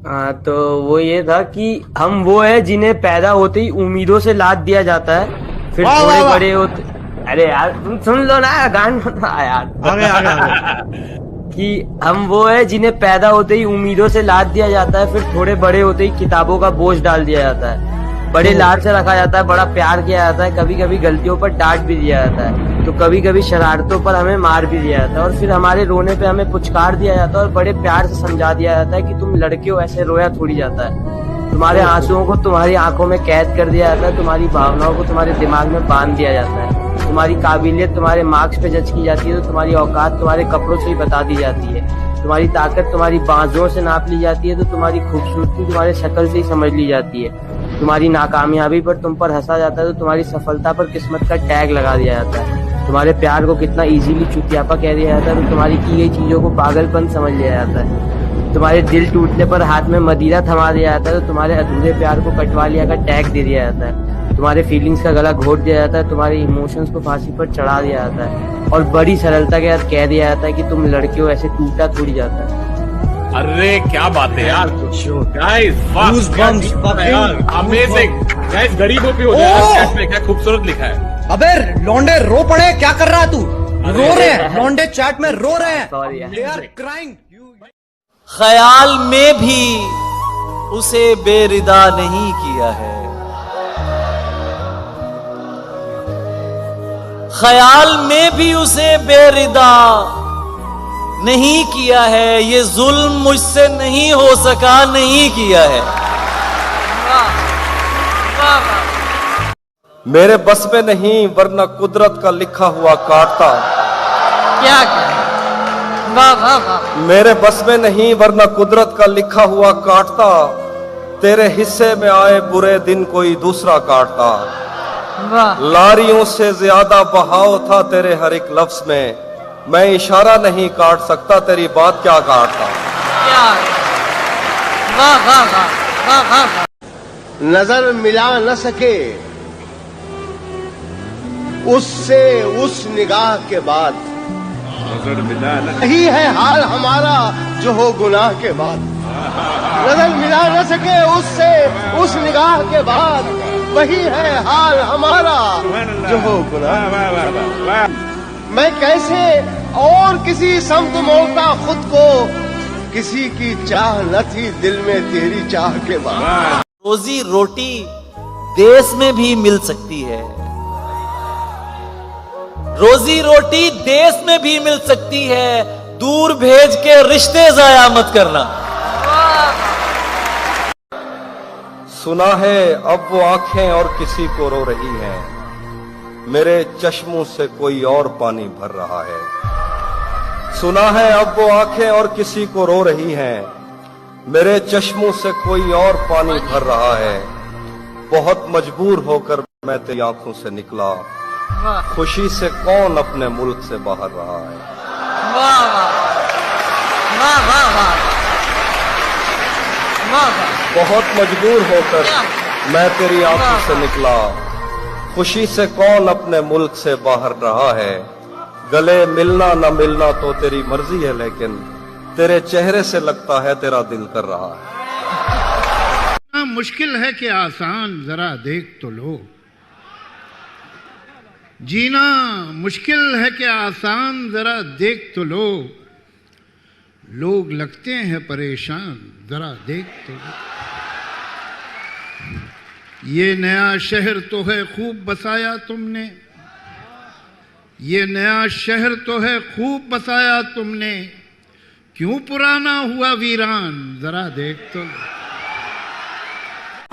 तो वो ये था कि हम वो है जिन्हें पैदा होते ही उम्मीदों से लाद दिया जाता है, फिर वाह, थोड़े वाह, वाह। बड़े होते। अरे यार तुम सुन लो ना गाना यार। आगे आगे आगे। कि हम वो है जिन्हें पैदा होते ही उम्मीदों से लाद दिया जाता है, फिर थोड़े बड़े होते ही किताबों का बोझ डाल दिया जाता है। बड़े लाड से रखा जाता है, बड़ा प्यार किया जाता है, कभी कभी गलतियों पर डांट भी दिया जाता है, तो कभी कभी शरारतों पर हमें मार भी दिया जाता है, और फिर हमारे रोने पे हमें पुचकार दिया जाता है और बड़े प्यार से समझा दिया जाता है कि तुम लड़के हो, ऐसे रोया थोड़ी जाता है। तुम्हारे आंसुओं को तुम्हारी आंखों में कैद कर दिया जाता है, तुम्हारी भावनाओं को तुम्हारे दिमाग में बांध दिया जाता है, तुम्हारी काबिलियत तुम्हारे मार्क्स पे जज की जाती है, तो तुम्हारी औकात तुम्हारे कपड़ों से ही बता दी जाती है, तुम्हारी ताकत तुम्हारी बाजुओं से नाप ली जाती है, तो तुम्हारी खूबसूरती तुम्हारे शक्ल से ही समझ ली जाती है, तुम्हारी नाकामयाबी पर तुम पर हंसा जाता है, तो तुम्हारी सफलता पर किस्मत का टैग लगा दिया जाता है, तुम्हारे प्यार को कितना इजीली चुतियापा कह दिया जाता है, तो तुम्हारी की गई चीजों को पागलपन समझ लिया जाता है, तुम्हारे दिल टूटने पर हाथ में मदिरा थमा दिया जाता है, तो तुम्हारे अधूरे प्यार को कटवा लिया का टैग दे दिया जाता है, तुम्हारे फीलिंग्स का गला घोट दिया जाता है, तुम्हारे इमोशंस को फांसी पर चढ़ा दिया जाता है, और बड़ी सरलता के साथ कह दिया जाता है कि तुम लड़के हो, ऐसे टूटा थोड़ी जाता है। अरे क्या बात है यार, गाइस Goosebumps, अमेजिंग गाइस, गरीबों पे हो जाए ओह! चैट में, क्या खूबसूरत लिखा है। अबे लौंडे रो पड़े, क्या कर रहा है तू? रो रहे हैं लौंडे, चैट में रो रहे हैं। Sorry यार। They are crying. ख्याल में भी उसे बेरिदा नहीं किया है, ख्याल में भी उसे बेरिदा नहीं किया है, ये जुल्म मुझसे नहीं हो सका, नहीं किया है। मेरे बस में नहीं वरना कुदरत का लिखा हुआ काटता, क्या वाह वाह वाह। मेरे बस में नहीं वरना कुदरत का लिखा हुआ काटता, तेरे हिस्से में आए बुरे दिन कोई दूसरा काटता, लारियों से ज्यादा बहाव था तेरे हर एक लफ्ज में, मैं इशारा नहीं काट सकता, तेरी बात क्या काटता। वाह वाह वाह वाह वाह। नजर मिला न सके उससे उस निगाह के बाद, यही है हाल हमारा जो हो गुनाह के बाद, नजर मिला न सके उससे उस निगाह के बाद, वही है हाल हमारा जो हो गुनाह। मैं कैसे और किसी समत मोड़ता खुद को, किसी की चाह न थी दिल में तेरी चाह के बाद। रोजी रोटी देश में भी मिल सकती है, रोजी रोटी देश में भी मिल सकती है, दूर भेज के रिश्ते जाया मत करना। सुना है अब वो आंखें और किसी को रो रही हैं, मेरे चश्मों से कोई और पानी भर रहा है। सुना है अब वो आंखें और किसी को रो रही हैं, मेरे चश्मों से कोई और पानी भर रहा है। बहुत मजबूर होकर मैं तेरी आंखों से निकला, खुशी से कौन अपने मुल्क से बाहर रहा है। वाह वाह वाह वाह वाह। बहुत मजबूर होकर मैं तेरी आंखों से निकला, खुशी से कौन अपने मुल्क से बाहर रहा है। गले मिलना न मिलना तो तेरी मर्जी है, लेकिन तेरे चेहरे से लगता है तेरा दिल कर रहा है। मुश्किल है कि आसान, जरा देख तो लो। जीना मुश्किल है कि आसान, जरा देख तो लो। लोग लगते हैं परेशान, जरा देख तो लो। ये नया शहर तो है खूब बसाया तुमने, ये नया शहर तो है खूब बसाया तुमने, क्यों पुराना हुआ वीरान, जरा देख तो लो।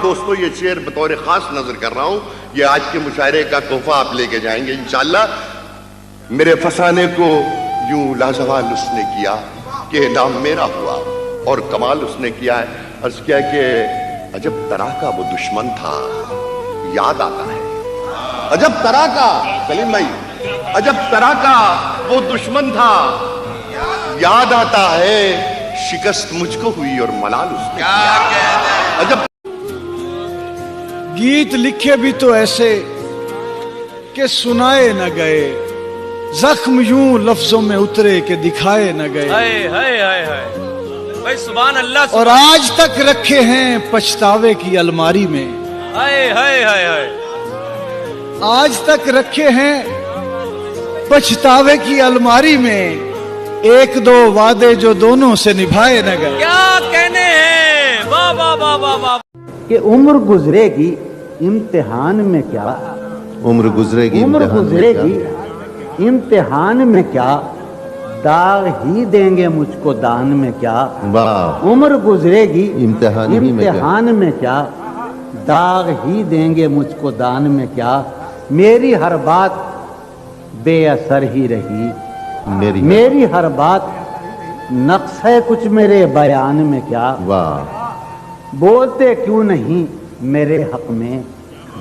दोस्तों, ये शेर बतौर खास नजर कर रहा हूं, ये आज के मुशायरे का तोहफा आप लेके जाएंगे इंशाअल्लाह। मेरे फसाने को यूं लाजवाल उसने किया कि नाम मेरा हुआ, और कमाल उसने किया है, अर्ज किया कि अजब तरह का वो दुश्मन था, याद आता है। अजब तरह का, सलीम भाई, अजब तरह का वो दुश्मन था, याद आता है, शिकस्त मुझको हुई और मलाल उसने किया। अजब गीत लिखे भी तो ऐसे कि सुनाए न गए, जख्म यूं लफ्जों में उतरे कि दिखाए न गए। हाय हाय हाय हाय। भाई सुभान अल्लाह। और आज तक रखे हैं पछतावे की अलमारी में। हाय हाय हाय हाय। आज तक रखे हैं पछतावे की अलमारी में, एक दो वादे जो दोनों से निभाए न गए। क्या कहने हैं, वाह वाह वाह वाह वाह। कि उम्र गुजरेगी इम्तिहान में क्या, उम्र गुजरेगी इम्तिहान में क्या, दाग ही देंगे मुझको दान में क्या। वाह। उम्र गुजरेगी इम्तिहान में क्या, दाग ही देंगे मुझको दान में क्या। मेरी हर बात बेअसर ही रही, मेरी हर बात नक्श है कुछ मेरे बयान में क्या। वाह। बोलते क्यों नहीं मेरे हक में,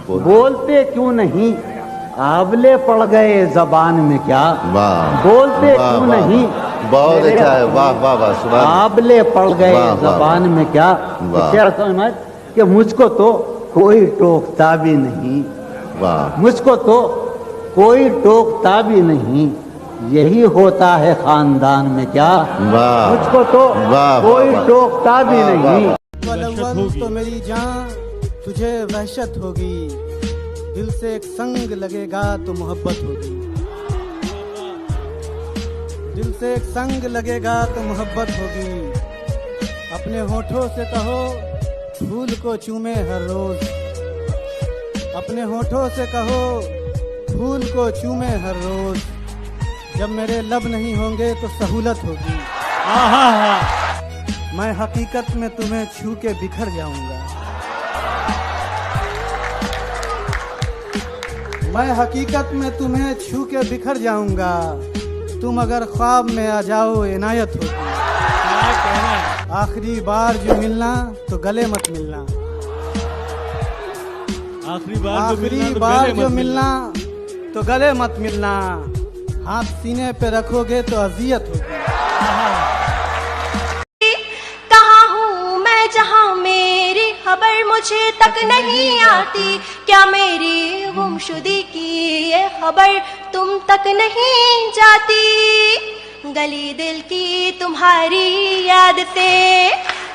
बोलते क्यों नहीं, आंवले पड़ गए जबान में क्या। वाह। बोलते क्यों नहीं, बहुत अच्छा है, वाह वाह वाह, सुभान। आंवले पड़ गए जबान में क्या। समझ कि मुझको तो कोई टोकता भी नहीं, वाह। मुझको तो कोई टोकता भी नहीं, यही होता है खानदान में क्या। वाह। मुझको तो कोई टोकता भी नहीं। तो मेरी जान तुझे वहशत होगी, दिल से एक संग लगेगा तो मोहब्बत होगी, दिल से एक संग लगेगा तो मोहब्बत होगी। अपने होठों से कहो फूल को चूमे हर रोज, अपने होठों से कहो फूल को चूमे हर रोज। जब मेरे लब नहीं होंगे तो सहूलत होगी। मैं हकीकत में तुम्हें छू के बिखर जाऊंगा, मैं हकीकत में तुम्हें छू के बिखर जाऊंगा। तुम अगर ख्वाब में आ जाओ इनायत होगी। आखिरी बार जो मिलना तो गले मत मिलना, आखिरी बार जो मिलना तो गले मत मिलना। हाथ सीने पे रखोगे तो अजियत होगी। कहाँ हूँ मैं जहाँ मेरी खबर मुझे तक नहीं आती, क्या मेरी गुमशुदगी की ये खबर तुम तक नहीं जाती। गली दिल की तुम्हारी याद से,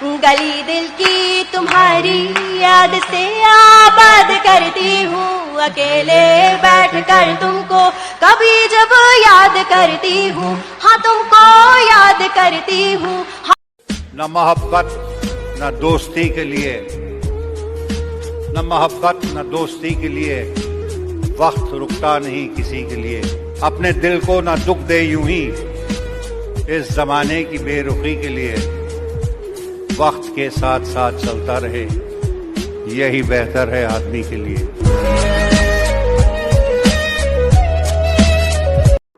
गली दिल की तुम्हारी याद से आबाद करती हूँ। अकेले बैठकर तुमको कभी जब याद करती हूँ, हाँ तुमको याद करती हूँ। न मोहब्बत न दोस्ती के लिए, न मोहब्बत न दोस्ती के लिए वक्त रुकता नहीं किसी के लिए। अपने दिल को न दुख दे यूं ही इस जमाने की बेरुखी के लिए। वक्त के साथ साथ चलता रहे, यही बेहतर है आदमी के लिए।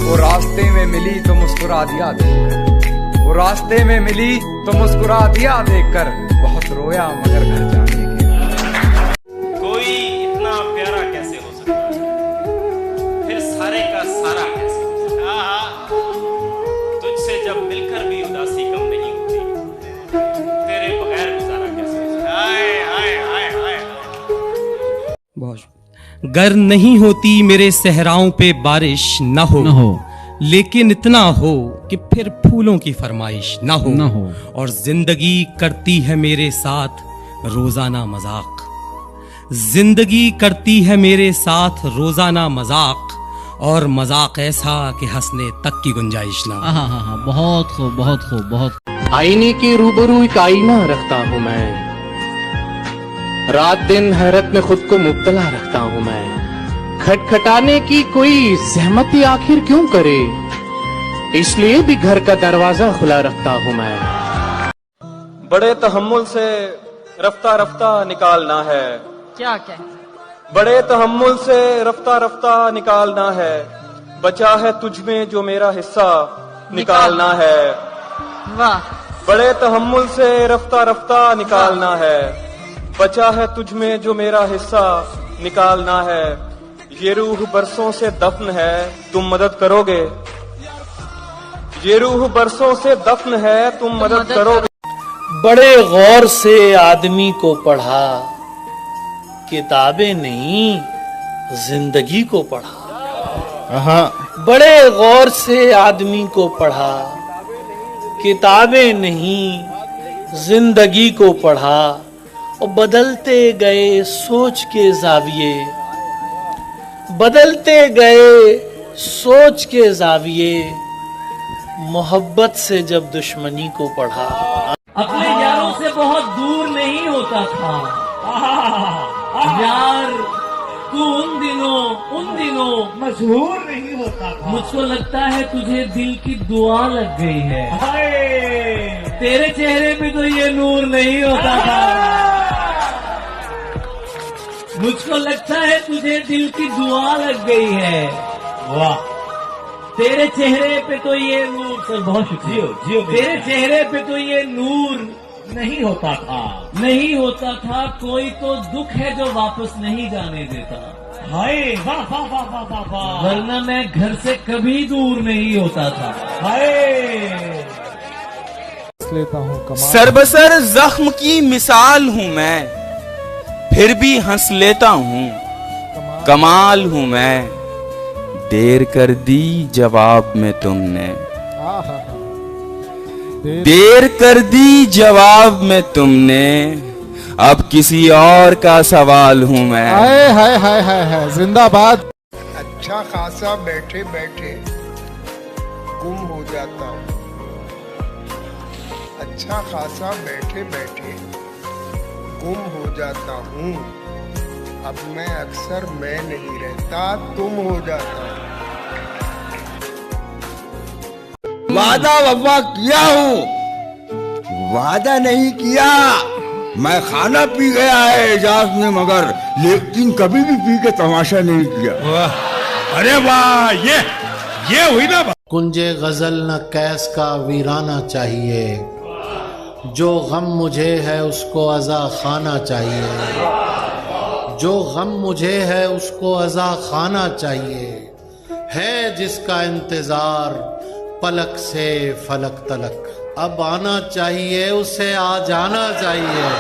वो रास्ते में मिली तो मुस्कुरा दिया देखकर, वो रास्ते में मिली तो मुस्कुरा दिया देखकर, बहुत रोया मगर घर जाने के। कोई इतना प्यारा कैसे हो सकता है, फिर सारे का सारा कैसे हो सकता है। तुझसे जब मिलकर भी उदासी कम नहीं होती, तेरे बगैर गुजारा कैसे हो सकता है। हाय हाय हाय बहुत। गर नहीं होती मेरे सहराओं पे बारिश न हो, लेकिन इतना हो कि फिर फूलों की फरमाइश न हो। और जिंदगी करती है मेरे साथ रोजाना मजाक, जिंदगी करती है मेरे साथ रोजाना मजाक, और मजाक ऐसा कि हंसने तक की गुंजाइश ना। हाँ, बहुत खूब बहुत खूब बहुत। आईने के रूबरू एक आईना रखता हूँ मैं, रात दिन हैरत में खुद को मुब्तला रखता हूँ मैं। खटखटाने की कोई सहमति आखिर क्यों करे, इसलिए भी घर का दरवाजा खुला रखता हूँ मैं। बड़े तहम्मुल से रफ्ता रफ्ता निकालना है, क्या क्या बड़े तहम्मुल से रफ्ता रफ्ता निकालना है। बचा है तुझ में जो मेरा हिस्सा निकालना है। वाह। बड़े तहम्मुल से रफ्ता रफ्ता निकालना है, बचा है तुझ में जो मेरा हिस्सा निकालना है। ये रूह बरसों से दफन है, तुम मदद करोगे। ये रूह बरसों से दफन है, तुम मदद करोगे। बड़े गौर से आदमी को पढ़ा, किताबें नहीं जिंदगी को पढ़ा। बड़े गौर से आदमी को पढ़ा, किताबें नहीं जिंदगी को पढ़ा और बदलते गए सोच के जाविये, बदलते गए सोच के जाविये, मोहब्बत से जब दुश्मनी को पढ़ा। अपने यारों से बहुत दूर नहीं होता था यार, तू उन दिनों मशहूर नहीं होता था। मुझको लगता है तुझे दिल की दुआ लग गई है, तेरे चेहरे पे तो ये नूर नहीं होता था। मुझको लगता है तुझे दिल की दुआ लग गई है, वाह, तेरे चेहरे पे तो ये नूर, सर बहुत शुक्रिया, तेरे चेहरे पे तो ये नूर नहीं होता था, नहीं होता था। कोई तो दुख है जो वापस नहीं जाने देता, हाय वाह वाह वाह वाह वाह वाह, वरना मैं घर से कभी दूर नहीं होता था, हाय। लेता हूँ सरबसर जख्म की मिसाल हूँ मैं, फिर भी हंस लेता हूँ, कमाल हूँ मैं। देर कर दी जवाब में तुमने, देर कर दी जवाब में तुमने, अब किसी और का सवाल हूँ मैं। हाय हाय हाय हाय हाय, जिंदाबाद। अच्छा खासा बैठे बैठे गुम हो जाता हूँ, अच्छा खासा बैठे बैठे गुम हो जाता हूँ। अब मैं अक्सर मैं नहीं रहता, तुम हो जाता हूँ। वादा वफा किया हूँ, वादा नहीं किया। मैं खाना पी गया है एजाज में, मगर लेकिन कभी भी पी के तमाशा नहीं किया। अरे वाह, ये हुई ना। कुंजे गजल न कैस का वीराना चाहिए, जो गम मुझे है उसको अज़ा खाना चाहिए, जो गम मुझे है उसको अज़ा खाना चाहिए। है जिसका इंतजार पलक से फलक तलक, अब आना चाहिए उसे आ जाना चाहिए।